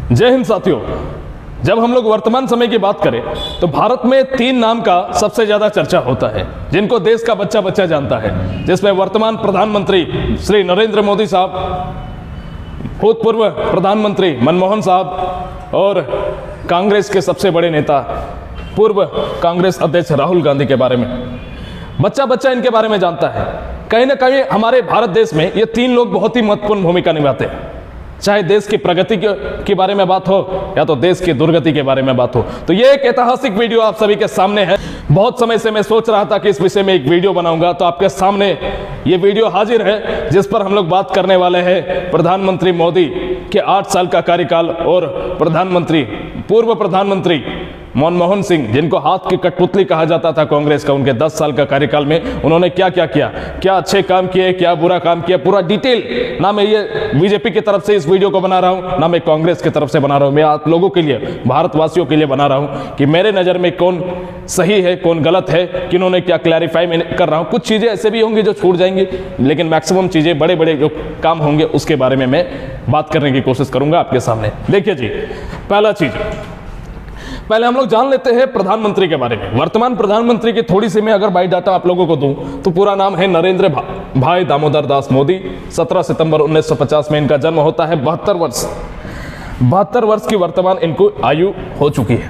जय हिंद साथियों। जब हम लोग वर्तमान समय की बात करें तो भारत में 3 नाम का सबसे ज्यादा चर्चा होता है जिनको देश का बच्चा बच्चा जानता है, जिसमें वर्तमान प्रधानमंत्री श्री नरेंद्र मोदी साहब, भूतपूर्व प्रधानमंत्री मनमोहन साहब और कांग्रेस के सबसे बड़े नेता पूर्व कांग्रेस अध्यक्ष राहुल गांधी के बारे में बच्चा बच्चा इनके बारे में जानता है। कहीं ना कहीं हमारे भारत देश में ये 3 लोग बहुत ही महत्वपूर्ण भूमिका निभाते हैं, चाहे देश की प्रगति के बारे में बात हो या तो देश की दुर्गति के बारे में बात हो। तो ये एक ऐतिहासिक वीडियो आप सभी के सामने है। बहुत समय से मैं सोच रहा था कि इस विषय में एक वीडियो बनाऊंगा, तो आपके सामने ये वीडियो हाजिर है जिस पर हम लोग बात करने वाले हैं प्रधानमंत्री मोदी के 8 साल का कार्यकाल और पूर्व प्रधानमंत्री मनमोहन सिंह, जिनको हाथ की कठपुतली कहा जाता था कांग्रेस का, उनके 10 साल का कार्यकाल में उन्होंने क्या क्या किया, क्या अच्छे काम किए, क्या बुरा काम किया, पूरा डिटेल। ना मैं ये बीजेपी की तरफ से इस वीडियो को बना रहा हूं, ना मैं कांग्रेस की तरफ से बना रहा हूं, मैं आप लोगों के लिए, भारतवासियों के लिए बना रहा हूं कि मेरे नज़र में कौन सही है कौन गलत है, किन्होंने क्या क्लैरिफाई मैं कर रहा हूं। कुछ चीज़ें ऐसे भी होंगी जो छूट जाएंगी, लेकिन मैक्सिमम चीज़ें बड़े बड़े जो काम होंगे उसके बारे में मैं बात करने की कोशिश करूंगा आपके सामने। देखिए जी, पहला चीज़, पहले हम लोग जान लेते हैं प्रधानमंत्री के बारे में। वर्तमान प्रधानमंत्री की थोड़ी सी मैं अगर बायोडाटा आप लोगों को दूं तो पूरा नाम है नरेंद्र भाई दामोदर दास मोदी। 17 सितंबर 1950 में इनका जन्म होता है। 72 वर्ष की वर्तमान इनको आयु हो चुकी है।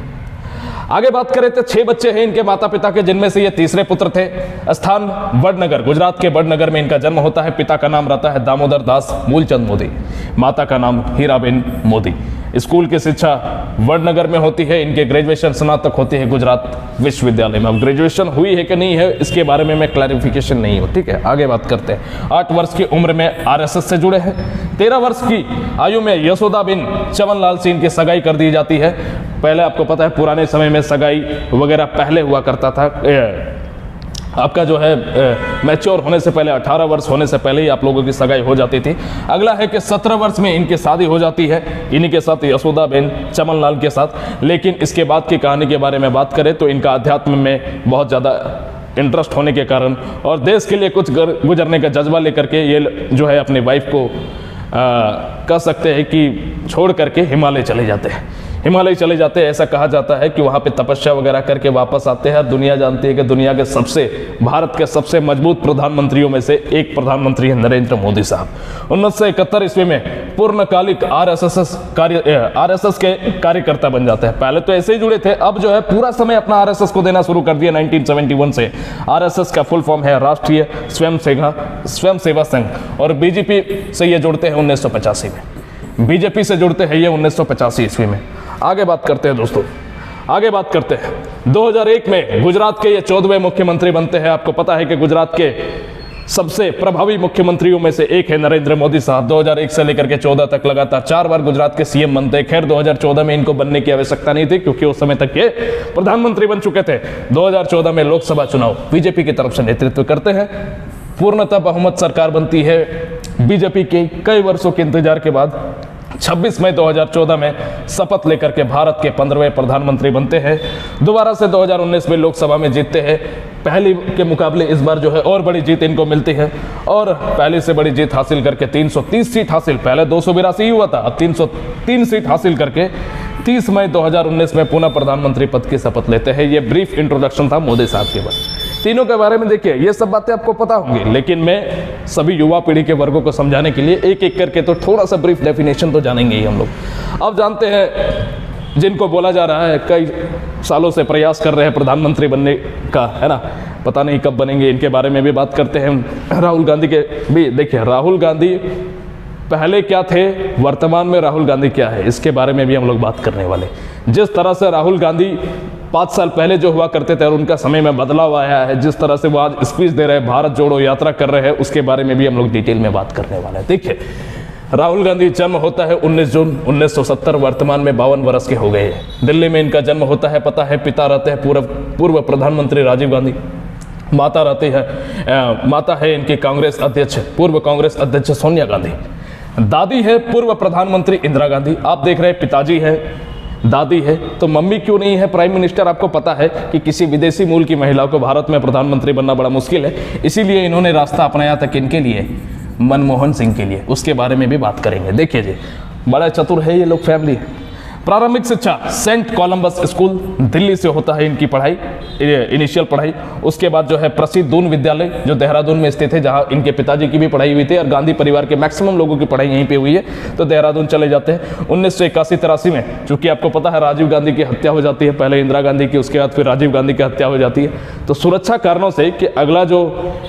आगे बात करें तो 6 बच्चे हैं इनके माता पिता के, जिनमें से ये तीसरे पुत्र थे। स्थान वडनगर, गुजरात के वडनगर में इनका जन्म होता है। पिता का नाम रहता है दामोदर दास मूलचंद मोदी, माता का नाम हीराबेन मोदी। स्कूल की शिक्षा वडनगर में होती है। इनके ग्रेजुएशन स्नातक होती है गुजरात विश्वविद्यालय में। अब ग्रेजुएशन हुई है कि नहीं है इसके बारे में मैं क्लैरिफिकेशन नहीं हो, ठीक है। आगे बात करते हैं। 8 वर्ष की उम्र में आरएसएस से जुड़े हैं। 13 वर्ष की आयु में यशोदाबेन चमनलाल से इनकी सगाई कर दी जाती है। पहले आपको पता है पुराने समय में सगाई वगैरह पहले हुआ करता था, आपका जो है मैच्योर होने से पहले, 18 वर्ष होने से पहले ही आप लोगों की सगाई हो जाती थी। अगला है कि 17 वर्ष में इनकी शादी हो जाती है इन्हीं के साथ, यशोदाबेन चमनलाल के साथ। लेकिन इसके बाद की कहानी के बारे में बात करें तो इनका अध्यात्म में बहुत ज़्यादा इंटरेस्ट होने के कारण और देश के लिए कुछ गुजरने का जज्बा लेकर के ये जो है अपनी वाइफ को कह सकते हैं कि छोड़ करके हिमालय चले जाते हैं। हिमालय चले जाते हैं, ऐसा कहा जाता है कि वहाँ पे तपस्या वगैरह करके वापस आते हैं। दुनिया जानती है कि दुनिया के भारत के सबसे मजबूत प्रधानमंत्रियों में से एक प्रधानमंत्री है नरेंद्र मोदी साहब। 1971 ईस्वी में पूर्णकालिक आरएसएस के कार्यकर्ता बन जाते हैं। पहले तो ऐसे ही जुड़े थे, अब जो है पूरा समय अपना आरएसएस को देना शुरू कर दिया 1971 से। आरएसएस का फुल फॉर्म है राष्ट्रीय स्वयं सेवा संघ, और बीजेपी से ये जुड़ते हैं 1985 में। बीजेपी से जुड़ते हैं ये 1985 ईस्वी में। आगे बात करते हैं दोस्तों, आगे बात करते हैं। 2001 में गुजरात के ये 14वें मुख्यमंत्री बनते हैं। आपको पता है कि गुजरात के सबसे प्रभावी मुख्यमंत्रियों में से एक है नरेंद्र मोदी साहब। 2001 से लेकर के 14 तक लगातार 4 बार गुजरात के सीएम बनते हैं। खैर 2014 में इनको बनने की आवश्यकता नहीं थी क्योंकि उस समय तक ये प्रधानमंत्री बन चुके थे। 2014 में लोकसभा चुनाव बीजेपी की तरफ से नेतृत्व करते हैं। पूर्णतः बहुमत सरकार बनती है बीजेपी के कई वर्षों के इंतजार के बाद। 26 मई 2014 में शपथ लेकर के भारत के 15वें प्रधानमंत्री बनते हैं। दोबारा से 2019 में लोकसभा में जीतते हैं। पहली के मुकाबले इस बार जो है और बड़ी जीत इनको मिलती है और पहले से बड़ी जीत हासिल करके 330 सीट हासिल, पहले 282 हुआ था, अब 303 सीट हासिल करके 30 मई 2019 में पुनः प्रधानमंत्री पद की शपथ लेते हैं। ये ब्रीफ इंट्रोडक्शन था मोदी साहब के बाद। तीनों के बारे में देखिए, ये सब बातें आपको पता होंगी, लेकिन मैं सभी युवा पीढ़ी के वर्गों को समझाने के लिए एक एक करके तो थोड़ा सा ब्रीफ डेफिनेशन तो जानेंगे ही हम लोग। अब जानते हैं जिनको बोला जा रहा है, कई सालों से प्रयास कर रहे हैं प्रधानमंत्री बनने का, है ना, पता नहीं कब बनेंगे, इनके बारे में भी बात करते हैं। राहुल गांधी के भी देखिए, राहुल गांधी पहले क्या थे, वर्तमान में राहुल गांधी क्या है, इसके बारे में भी हम लोग बात करने वाले। जिस तरह से राहुल गांधी 5 साल पहले जो हुआ करते थे और उनका समय में बदलाव आया है, जिस तरह से वो आज स्पीच दे रहे हैं, भारत जोड़ो यात्रा कर रहे हैं, उसके बारे में भी हम लोग डिटेल में बात करने वाले हैं। देखिए, राहुल गांधी जन्म होता है 19 जून 1970, वर्तमान में 52 वर्ष के हो गए हैं। दिल्ली में इनका जन्म होता है। पता है पिता रहते हैं पूर्व प्रधानमंत्री राजीव गांधी, माता रहती है माता है इनकी कांग्रेस अध्यक्ष, पूर्व कांग्रेस अध्यक्ष सोनिया गांधी। दादी है पूर्व प्रधानमंत्री इंदिरा गांधी। आप देख रहे हैं पिताजी है, दादी है, तो मम्मी क्यों नहीं है प्राइम मिनिस्टर। आपको पता है कि किसी विदेशी मूल की महिला को भारत में प्रधानमंत्री बनना बड़ा मुश्किल है, इसीलिए इन्होंने रास्ता अपनाया था किनके लिए, मनमोहन सिंह के लिए। उसके बारे में भी बात करेंगे। देखिए जी, बड़ा चतुर है ये लोग फैमिली, प्रारंभिक शिक्षा सेंट कोलंबस स्कूल दिल्ली से होता है इनकी पढ़ाई, इनिशियल पढ़ाई। उसके बाद जो है प्रसिद्ध दून विद्यालय जो देहरादून में स्थित है, जहां इनके पिताजी की भी पढ़ाई हुई थी और गांधी परिवार के मैक्सिमम लोगों की पढ़ाई यहीं पे हुई है, तो देहरादून चले जाते हैं। 1981-83 में, चूंकि आपको पता है राजीव गांधी की हत्या हो जाती है, पहले इंदिरा गांधी की, उसके बाद फिर राजीव गांधी की हत्या हो जाती है, तो सुरक्षा कारणों से कि अगला जो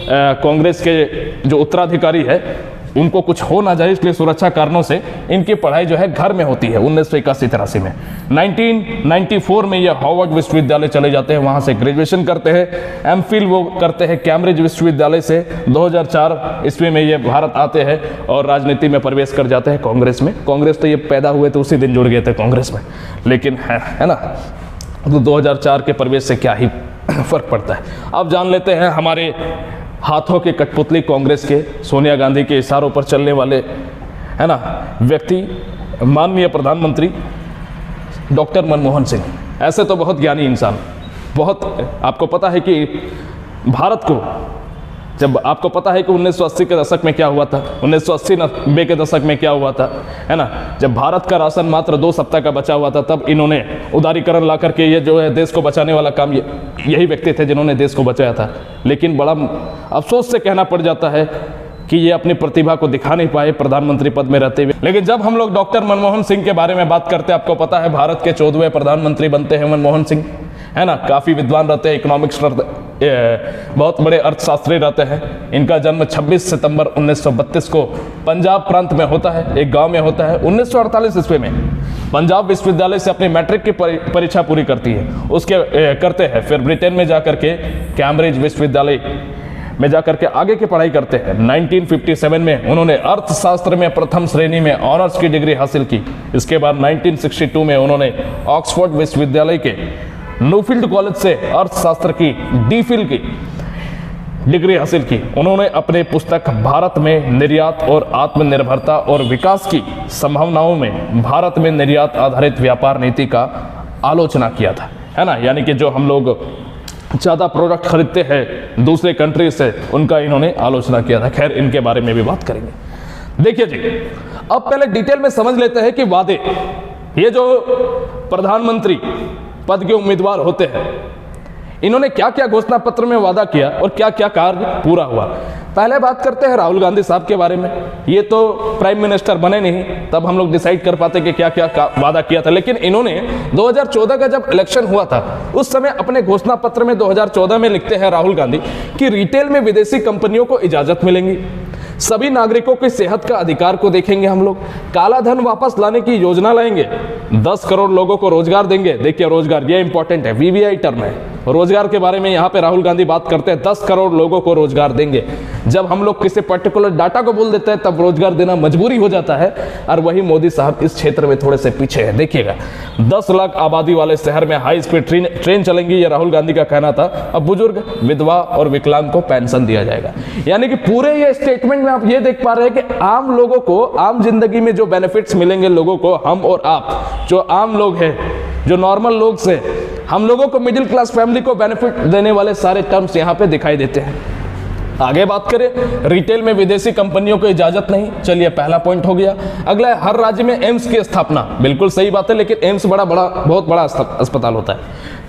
कांग्रेस के जो उत्तराधिकारी है उनको कुछ हो ना जाए, इसलिए सुरक्षा कारणों से इनकी पढ़ाई जो है घर में होती है 1981-83 में। 1994 में ये हार्वर्ड विश्वविद्यालय चले जाते हैं, वहाँ से ग्रेजुएशन करते हैं। एमफिल वो करते हैं कैम्ब्रिज विश्वविद्यालय से। 2004 ईस्वी में ये भारत आते हैं और राजनीति में प्रवेश कर जाते हैं कांग्रेस में। कांग्रेस तो ये पैदा हुए तो उसी दिन जुड़ गए थे कांग्रेस में, लेकिन है ना, तो 2004 के प्रवेश से क्या ही फर्क पड़ता है। अब जान लेते हैं हमारे हाथों के कठपुतली कांग्रेस के, सोनिया गांधी के इशारों पर चलने वाले, है ना, व्यक्ति, माननीय प्रधानमंत्री डॉक्टर मनमोहन सिंह। ऐसे तो बहुत ज्ञानी इंसान, बहुत, आपको पता है कि भारत को, जब आपको पता है कि 1980 के दशक में क्या हुआ था, 1980-90 के दशक में क्या हुआ था, है ना, जब भारत का राशन मात्र 2 सप्ताह का बचा हुआ था, तब इन्होंने उदारीकरण ला करके ये जो है देश को बचाने वाला काम, यही व्यक्ति थे जिन्होंने देश को बचाया था। लेकिन बड़ा अफसोस से कहना पड़ जाता है कि ये अपनी प्रतिभा को दिखा नहीं पाए प्रधानमंत्री पद में रहते हुए। लेकिन जब हम लोग डॉक्टर मनमोहन सिंह के बारे में बात करते हैं, आपको पता है भारत के 14वें प्रधानमंत्री बनते हैं मनमोहन सिंह, है ना, काफ़ी विद्वान रहते हैं, इकोनॉमिक्स, बहुत बड़े अर्थशास्त्री रहते हैं। इनका जन्म 26 सितंबर 1932 को पंजाब प्रांत में होता है, एक गांव में होता है। 1948 ईस्वी में पंजाब विश्वविद्यालय से अपनी मैट्रिक की परीक्षा पूरी करती है, उसके करते हैं, फिर ब्रिटेन में जाकर के कैम्ब्रिज विश्वविद्यालय में जाकर के आगे की पढ़ाई करते हैं। 1957 में उन्होंने अर्थशास्त्र में प्रथम श्रेणी में ऑनर्स की डिग्री हासिल की। इसके बाद 1962 में उन्होंने ऑक्सफोर्ड विश्वविद्यालय के न्यूफील्ड कॉलेज से अर्थशास्त्र की डीफिल की डिग्री हासिल की। उन्होंने अपने पुस्तक भारत में निर्यात और आत्मनिर्भरता और विकास की संभावनाओं में भारत में निर्यात आधारित व्यापार नीति का आलोचना किया था, है ना, यानी कि जो हम लोग ज़्यादा प्रोडक्ट खरीदते हैं दूसरे कंट्री से, उनका इन्होंने आलोचना किया था। खैर, इनके बारे में भी बात करेंगे। देखिए जी, अब पहले डिटेल में समझ लेते हैं कि वादे, ये जो प्रधानमंत्री पद के उम्मीदवार होते हैं, इन्होंने क्या क्या घोषणा पत्र में वादा किया और क्या क्या कार्य पूरा हुआ। पहले बात करते हैं राहुल गांधी साहब के बारे में। ये तो प्राइम मिनिस्टर बने नहीं, तब हम लोग डिसाइड कर पाते कि क्या क्या वादा किया था। लेकिन इन्होंने 2014 का जब इलेक्शन हुआ था, उस समय अपने घोषणा पत्र में 2014 में लिखते हैं राहुल गांधी कि रिटेल में विदेशी कंपनियों को इजाजत मिलेंगी, सभी नागरिकों की सेहत का अधिकार को देखेंगे हम लोग, काला धन वापस लाने की योजना लाएंगे, 10 करोड़ लोगों को रोजगार देंगे। देखिए, रोजगार ये इंपॉर्टेंट है, वीवीआई टर्म है, रोजगार के बारे में यहाँ पे राहुल गांधी बात करते हैं, 10 करोड़ लोगों को रोजगार देंगे। जब हम लोग किसी पर्टिकुलर डाटा को बोल देते हैं तब रोजगार देना मजबूरी हो जाता है, और वही मोदी साहब इस क्षेत्र में थोड़े से पीछे है। देखिएगा, 10 लाख आबादी वाले शहर में हाई स्पीड ट्रेन चलेंगी, ये राहुल गांधी का कहना था। अब बुजुर्ग, विधवा और विकलांग को पेंशन दिया जाएगा। यानी कि पूरे ये स्टेटमेंट में आप ये देख पा रहे हैं कि आम लोगों को, आम जिंदगी में जो बेनिफिट्स मिलेंगे लोगों को, हम और आप जो आम लोग हैं, जो नॉर्मल लोग से, हम लोगों को, मिडिल क्लास फैमिली को बेनिफिट देने वाले सारे टर्म्स यहाँ पे दिखाई देते हैं। आगे बात करें, रिटेल में विदेशी कंपनियों को इजाजत नहीं। चलिए, पहला पॉइंट हो गया। अगला है हर राज्य में एम्स की स्थापना। बिल्कुल सही बात है, लेकिन एम्स बहुत बड़ा अस्पताल होता है,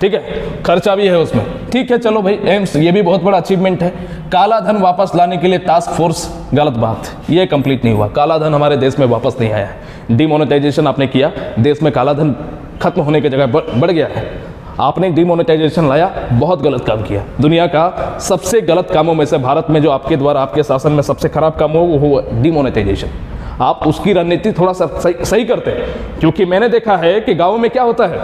ठीक है, खर्चा भी है उसमें। ठीक है, चलो भाई, एम्स ये भी बहुत बड़ा अचीवमेंट है। काला धन वापस लाने के लिए टास्क फोर्स, गलत बात, ये कंप्लीट नहीं हुआ। काला धन हमारे देश में वापस नहीं आया है। डिमोनेटाइजेशन आपने किया, देश में काला धन खत्म होने की जगह बढ़ गया है। आपने डिमोनेटाइजेशन लाया, बहुत गलत काम किया। दुनिया का सबसे गलत कामों में से भारत में जो आपके द्वारा, आपके शासन में सबसे खराब काम हो वो हुआ डिमोनेटाइजेशन। आप उसकी रणनीति थोड़ा सा सही करते हैं, क्योंकि मैंने देखा है कि गाँव में क्या होता है,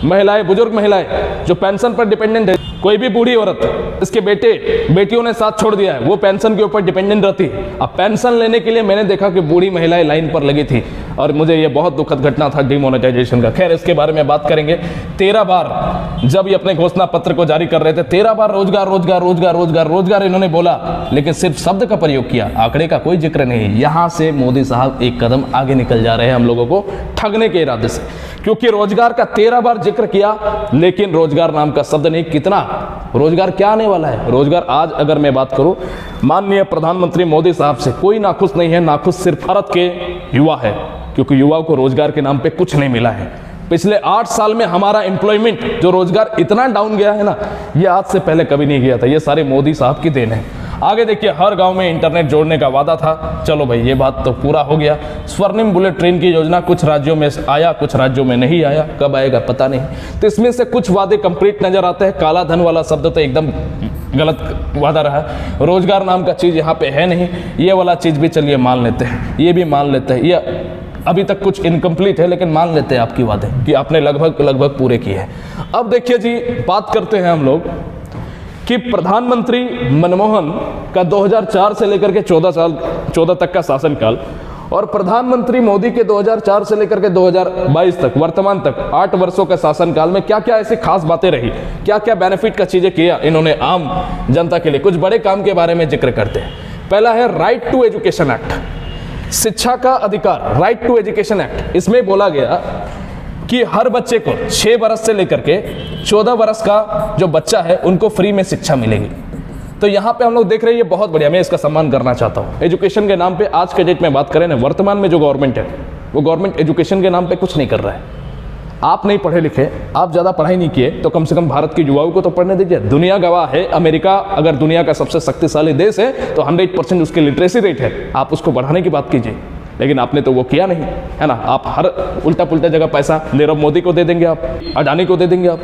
महिलाएं, बुजुर्ग महिलाएं जो पेंशन पर डिपेंडेंट है, कोई भी बूढ़ी औरत, इसके बेटियों ने साथ छोड़ दिया है, वो पेंशन के ऊपर डिपेंडेंट रहती है। अब पेंशन लेने के लिए मैंने देखा कि बूढ़ी महिलाएं लाइन पर लगी थी, और मुझे ये बहुत दुखद घटना था डिमोनेटाइजेशन का। खैर, इसके बारे में बात करेंगे। 13 बार जब ये अपने घोषणा पत्र को जारी कर रहे थे, 13 बार रोजगार रोजगार रोजगार रोजगार रोजगार इन्होंने बोला, लेकिन सिर्फ शब्द का प्रयोग किया, आंकड़े का कोई जिक्र नहीं। यहां से मोदी साहब एक कदम आगे निकल जा रहे हैं हम लोगों को ठगने के इरादे से, क्योंकि रोजगार का 13 बार जिक्र किया, लेकिन रोजगार नाम का शब्द नहीं। कितना रोजगार, क्या आने वाला है रोजगार? आज अगर मैं बात करूं, माननीय प्रधानमंत्री मोदी साहब से कोई नाखुश नहीं है, नाखुश सिर्फ भारत के युवा है, क्योंकि युवाओं को रोजगार के नाम पे कुछ नहीं मिला है। पिछले 8 साल में हमारा एम्प्लॉयमेंट, जो रोजगार इतना डाउन गया है ना, ये आज से पहले कभी नहीं गया था। ये सारे मोदी साहब की देन है। आगे देखिए, हर गांव में इंटरनेट जोड़ने का वादा था, चलो भाई ये बात तो पूरा हो गया। स्वर्णिम बुलेट ट्रेन की योजना कुछ राज्यों में आया, कुछ राज्यों में नहीं आया, कब आएगा पता नहीं। तो इसमें से कुछ वादे कंप्लीट नजर आते हैं। काला धन वाला शब्द तो एकदम गलत वादा रहा। रोजगार नाम का चीज़ यहाँ पे है नहीं। ये वाला चीज़ भी चलिए मान लेते हैं, ये भी मान लेते हैं। ये अभी तक कुछ इनकम्प्लीट है, लेकिन मान लेते हैं आपकी वादे कि आपने लगभग पूरे किए हैं। अब देखिए जी, बात करते हैं हम लोग कि प्रधानमंत्री मनमोहन का 2004 से लेकर के 14 तक का शासनकाल और प्रधानमंत्री मोदी के 2004 से लेकर के 2022 तक, वर्तमान तक 8 वर्षों का शासनकाल में क्या क्या ऐसी खास बातें रही, क्या क्या बेनिफिट का चीजें किया इन्होंने आम जनता के लिए। कुछ बड़े काम के बारे में जिक्र करते हैं। पहला है राइट टू एजुकेशन एक्ट, शिक्षा का अधिकार, राइट टू एजुकेशन एक्ट। इसमें बोला गया कि हर बच्चे को 6 वर्ष से लेकर के 14 वर्ष का जो बच्चा है उनको फ्री में शिक्षा मिलेगी। तो यहाँ पे हम लोग देख रहे हैं, ये बहुत बढ़िया, मैं इसका सम्मान करना चाहता हूँ। एजुकेशन के नाम पे आज के डेट में बात करें ना, वर्तमान में जो गवर्नमेंट है वो गवर्नमेंट एजुकेशन के नाम पे कुछ नहीं कर रहा है। आप नहीं पढ़े लिखे, आप ज़्यादा पढ़ाई नहीं किए, तो कम से कम भारत के युवाओं को तो पढ़ने दीजिए। दुनिया गवाह है, अमेरिका अगर दुनिया का सबसे शक्तिशाली देश है तो 100% उसकी लिटरेसी रेट है। आप उसको बढ़ाने की बात कीजिए, लेकिन आपने तो वो किया नहीं, है ना। आप हर उल्टा पुल्टा जगह पैसा नीरव मोदी को दे देंगे, आप अडानी को दे देंगे। आप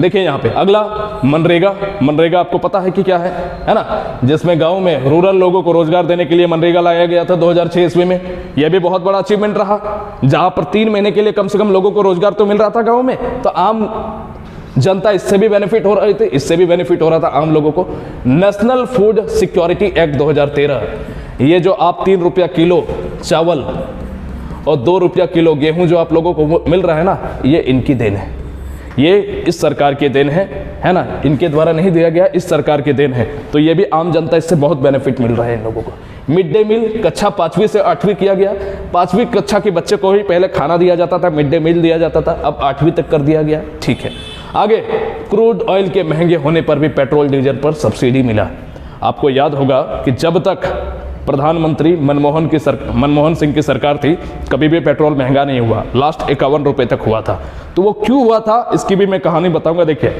देखिए यहाँ पे अगला मनरेगा। मनरेगा आपको पता है कि क्या है ना, जिसमें गांव में रूरल लोगों को रोजगार देने के लिए मनरेगा लाया गया था 2006 ईस्वी में। यह भी बहुत बड़ा अचीवमेंट रहा, जहां पर 3 महीने के लिए कम से कम लोगों को रोजगार तो मिल रहा था गाँव में। तो आम जनता इससे भी बेनिफिट हो रही थी, इससे भी बेनिफिट हो रहा था आम लोगों को। नेशनल फूड सिक्योरिटी एक्ट 2013, ये जो आप 3 रुपया किलो चावल और 2 रुपया किलो गेहूं जो आप लोगों को मिल रहा है ना, ये इनकी देन है। ये इस सरकार की देन है ना, इनके द्वारा नहीं दिया गया, इस सरकार की देन है। तो ये भी आम जनता, इससे बहुत बेनिफिट मिल रहा है इन लोगों को। मिड डे मील कक्षा 5वीं से 8वीं किया गया। 5वीं कक्षा के बच्चे को ही पहले खाना दिया जाता था, मिड डे मील दिया जाता था, अब 8वीं तक कर दिया गया। ठीक है, आगे क्रूड ऑयल के महंगे होने पर भी पेट्रोल डीजल पर सब्सिडी मिला। आपको याद होगा कि जब तक प्रधानमंत्री मनमोहन सिंह की सरकार थी, कभी भी पेट्रोल महंगा नहीं हुआ। लास्ट 51 रुपये तक हुआ था। तो वो क्यों हुआ था, इसकी भी मैं कहानी बताऊंगा। देखिए,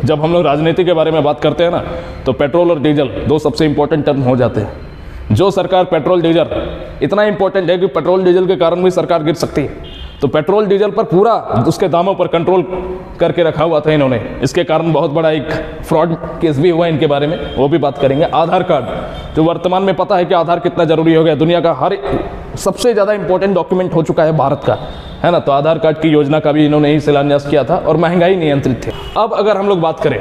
जब हम लोग राजनीति के बारे में बात करते हैं ना, तो पेट्रोल और डीजल 2 सबसे इंपॉर्टेंट टर्म हो जाते हैं। जो सरकार पेट्रोल डीजल, इतना इंपॉर्टेंट है कि पेट्रोल डीजल के कारण भी सरकार गिर सकती है। तो पेट्रोल डीजल पर पूरा उसके दामों पर कंट्रोल करके रखा हुआ था इन्होंने। इसके कारण बहुत बड़ा एक फ्रॉड केस भी हुआ इनके बारे में, वो भी बात करेंगे। आधार कार्ड, जो वर्तमान में पता है कि आधार कितना जरूरी हो गया, दुनिया का हर सबसे ज़्यादा इंपॉर्टेंट डॉक्यूमेंट हो चुका है भारत का, है ना। तो आधार कार्ड की योजना का भी इन्होंने ही शिलान्यास किया था और महंगाई नियंत्रित थी। अब अगर हम लोग बात करें,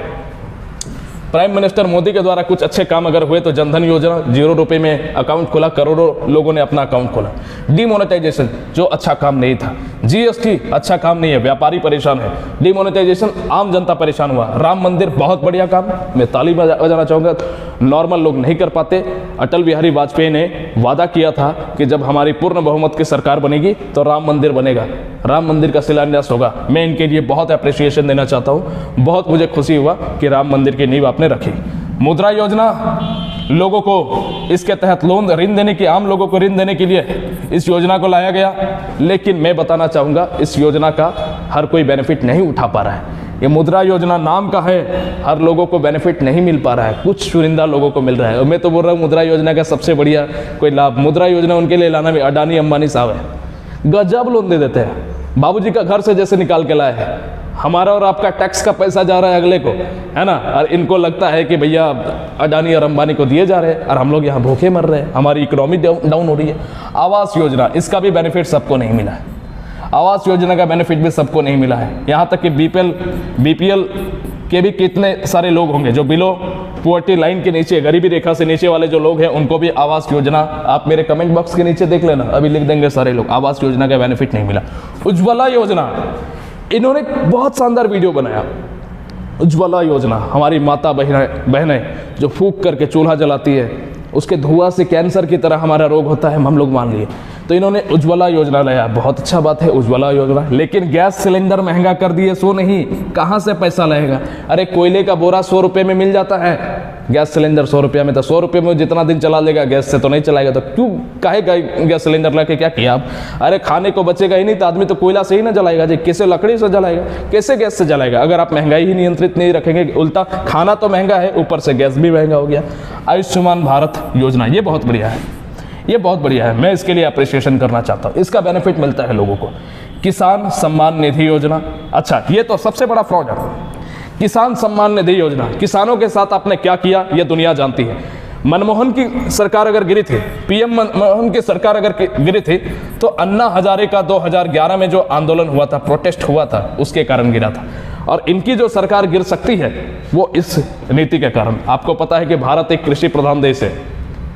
प्राइम मिनिस्टर मोदी के द्वारा कुछ अच्छे काम अगर हुए तो जनधन योजना, 0 रुपये में अकाउंट खोला, करोड़ों लोगों ने अपना अकाउंट खोला। डिमोनेटाइजेशन, जो अच्छा काम नहीं था। जीएसटी अच्छा काम नहीं है, व्यापारी परेशान है। डिमोनेटाइजेशन, आम जनता परेशान हुआ। राम मंदिर, बहुत बढ़िया काम, मैं ताली बजाना चाहूँगा। नॉर्मल लोग नहीं कर पाते। अटल बिहारी वाजपेयी ने वादा किया था कि जब हमारी पूर्ण बहुमत की सरकार बनेगी तो राम मंदिर बनेगा, राम मंदिर का शिलान्यास होगा। मैं इनके लिए बहुत अप्रिसिएशन देना चाहता हूँ। बहुत मुझे खुशी हुआ कि राम मंदिर की नींव आपने रखी। मुद्रा योजना, लोगों को इसके तहत लोन ऋण देने की, आम लोगों को ऋण देने के लिए इस योजना को लाया गया। लेकिन मैं बताना चाहूँगा, इस योजना का हर कोई बेनिफिट नहीं उठा पा रहा है। ये मुद्रा योजना नाम का है, हर लोगों को बेनिफिट नहीं मिल पा रहा है, कुछ चुनिंदा लोगों को मिल रहा है। और मैं तो बोल रहा हूँ, मुद्रा योजना का सबसे बढ़िया कोई लाभ, मुद्रा योजना उनके लिए लाना भी अडानी अंबानी साहब है। गजब लोन दे देते हैं, बाबूजी का घर से जैसे निकाल के लाए हैं। हमारा और आपका टैक्स का पैसा जा रहा है अगले को, है ना। और इनको लगता है कि भैया अडानी और अंबानी को दिए जा रहे हैं और हम लोग यहाँ भूखे मर रहे हैं, हमारी इकोनॉमी डाउन हो रही है। आवास योजना, इसका भी बेनिफिट सबको नहीं मिला है। आवास योजना का बेनिफिट भी सबको नहीं मिला है। यहाँ तक कि बीपीएल के भी कितने सारे लोग होंगे जो बिलो पॉवर्टी लाइन के नीचे, गरीबी रेखा से नीचे वाले जो लोग हैं, उनको भी आवास योजना, आप मेरे कमेंट बॉक्स के नीचे देख लेना, अभी लिख देंगे सारे लोग, आवास योजना का बेनिफिट नहीं मिला। उज्ज्वला योजना, इन्होंने बहुत शानदार वीडियो बनाया। उज्ज्वला योजना, हमारी माता बहनें जो फूंक करके चूल्हा जलाती है, उसके धुआं से कैंसर की तरह हमारा रोग होता है, हम लोग मान लिए। तो इन्होंने उज्ज्वला योजना लाया, बहुत अच्छा बात है उज्ज्वला योजना। लेकिन गैस सिलेंडर महंगा कर दिए, सो नहीं, कहाँ से पैसा लगेगा। अरे कोयले का बोरा 100 रुपये में मिल जाता है, गैस सिलेंडर 100 रुपया में था, 100 रुपये में जितना दिन चला लेगा, गैस से तो नहीं चलाएगा, तो क्यों काहे गैस सिलेंडर ला के क्या किया आप? अरे खाने को बचेगा ही नहीं तो आदमी तो कोयला से ही ना जलाएगा जी, कैसे लकड़ी से जलाएगा, कैसे गैस से जलाएगा? अगर आप महंगाई ही नियंत्रित नहीं रखेंगे, उल्टा खाना तो महंगा है, ऊपर से गैस भी महंगा हो गया। आयुष्मान भारत योजना ये बहुत बढ़िया है, ये बहुत बढ़िया है, मैं इसके लिए अप्रिसिएशन करना चाहता हूँ। इसका बेनिफिट मिलता है लोगों को। किसान सम्मान निधि योजना, अच्छा ये तो सबसे बड़ा फ्रॉड है। किसान सम्मान निधि योजना, किसानों के साथ आपने क्या किया ये दुनिया जानती है। मनमोहन की सरकार अगर गिरी थी, पीएम मनमोहन की सरकार अगर गिरी थी, तो अन्ना हजारे का 2011 में जो आंदोलन हुआ था, प्रोटेस्ट हुआ था, उसके कारण गिरा था। और इनकी जो सरकार गिर सकती है वो इस नीति के कारण। आपको पता है कि भारत एक कृषि प्रधान देश है,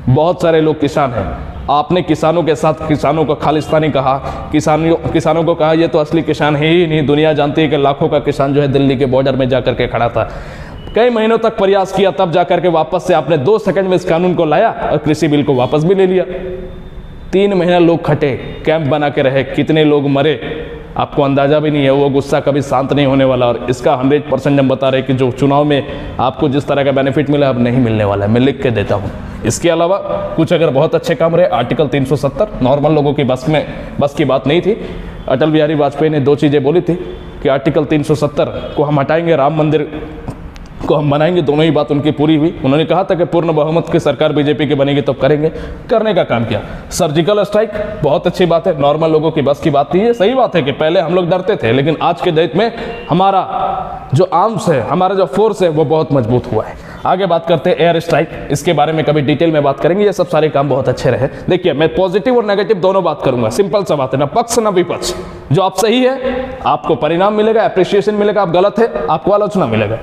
बहुत सारे लोग किसान हैं। आपने किसानों के साथ, किसानों को खालिस्तानी कहा, किसानों को कहा ये तो असली किसान है ही नहीं। दुनिया जानती है कि लाखों का किसान जो है दिल्ली के बॉर्डर में जाकर के खड़ा था, कई महीनों तक प्रयास किया, तब जाकर के वापस से आपने 2 सेकंड में इस कानून को लाया और कृषि बिल को वापस भी ले लिया। 3 महीना लोग खटे, कैंप बना के रहे, कितने लोग मरे आपको अंदाजा भी नहीं है। वो गुस्सा कभी शांत नहीं होने वाला। और इसका 100% हम बता रहे कि जो चुनाव में आपको जिस तरह का बेनिफिट मिला अब नहीं मिलने वाला है, मैं लिख के देता हूँ। इसके अलावा कुछ अगर बहुत अच्छे काम रहे, आर्टिकल 370 नॉर्मल लोगों की बस की बात नहीं थी। अटल बिहारी वाजपेयी ने 2 चीज़ें बोली थी कि आर्टिकल 370 को हम हटाएंगे, राम मंदिर को हम बनाएंगे, दोनों ही बात उनकी पूरी हुई। उन्होंने कहा था कि पूर्ण बहुमत की सरकार बीजेपी की बनेगी तो करेंगे, करने का काम किया। सर्जिकल स्ट्राइक बहुत अच्छी बात है, नॉर्मल लोगों की बस की बात थी। ये सही बात है कि पहले हम लोग डरते थे, लेकिन आज के डेट में हमारा जो आर्म्स है, हमारा जो फोर्स है वो बहुत मजबूत हुआ है। आगे बात करते हैं एयर स्ट्राइक, इसके बारे में कभी डिटेल में बात करेंगे। ये सब सारे काम बहुत अच्छे रहे। देखिए मैं पॉजिटिव और नेगेटिव दोनों बात करूंगा, सिंपल सा बात है, ना पक्ष ना विपक्ष। जो आप सही है आपको परिणाम मिलेगा, एप्रिसिएशन मिलेगा, आप गलत है आपको आलोचना मिलेगा।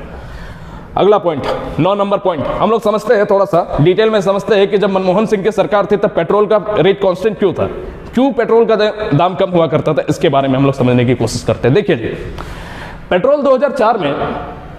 अगला पॉइंट, 9 नंबर पॉइंट, हम लोग समझते हैं, थोड़ा सा डिटेल में समझते हैं कि जब मनमोहन सिंह की सरकार थी तब पेट्रोल का रेट कांस्टेंट क्यों था, क्यों पेट्रोल का दाम कम हुआ करता था। इसके बारे में हम लोग समझने की कोशिश करते हैं। देखिए जी, पेट्रोल 2004 में